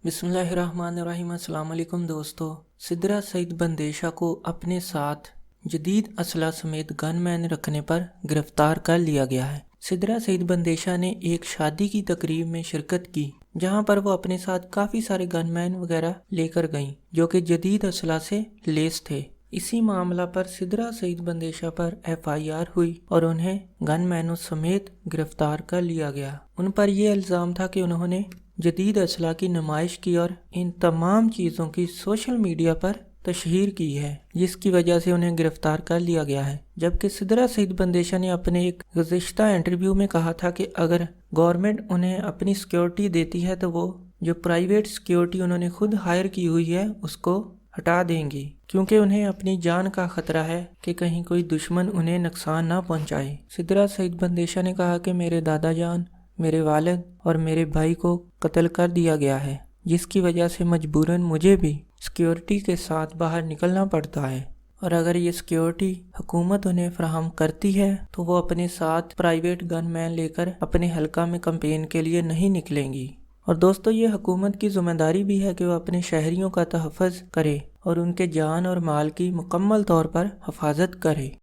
بسم اللہ الرحمن الرحیم۔ السلام علیکم دوستو۔ سدرہ سعید بندیشہ کو اپنے ساتھ جدید اسلحہ سمیت گن مین رکھنے پر گرفتار کر لیا گیا ہے۔ سدرہ سعید بندیشہ نے ایک شادی کی تقریب میں شرکت کی جہاں پر وہ اپنے ساتھ کافی سارے گن مین وغیرہ لے کر گئیں جو کہ جدید اسلحہ سے لیس تھے۔ اسی معاملہ پر سدرہ سعید بندیشہ پر FIR ہوئی اور انہیں گن مینوں سمیت گرفتار کر لیا گیا۔ ان پر یہ الزام تھا کہ انہوں نے جدید اسلحہ کی نمائش کی اور ان تمام چیزوں کی سوشل میڈیا پر تشہیر کی ہے، جس کی وجہ سے انہیں گرفتار کر لیا گیا ہے۔ جبکہ سدرہ سعید بندیشہ نے اپنے ایک گزشتہ انٹرویو میں کہا تھا کہ اگر گورنمنٹ انہیں اپنی سیکیورٹی دیتی ہے تو وہ جو پرائیویٹ سیکیورٹی انہوں نے خود ہائر کی ہوئی ہے اس کو ہٹا دیں گی، کیونکہ انہیں اپنی جان کا خطرہ ہے کہ کہیں کوئی دشمن انہیں نقصان نہ پہنچائے۔ سدرہ سعید بندیشہ نے کہا کہ میرے دادا جان، میرے والد اور میرے بھائی کو قتل کر دیا گیا ہے، جس کی وجہ سے مجبوراً مجھے بھی سیکیورٹی کے ساتھ باہر نکلنا پڑتا ہے، اور اگر یہ سیکیورٹی حکومت انہیں فراہم کرتی ہے تو وہ اپنے ساتھ پرائیویٹ گن مین لے کر اپنے حلقہ میں کمپین کے لیے نہیں نکلیں گی۔ اور دوستو، یہ حکومت کی ذمہ داری بھی ہے کہ وہ اپنے شہریوں کا تحفظ کرے اور ان کے جان اور مال کی مکمل طور پر حفاظت کرے۔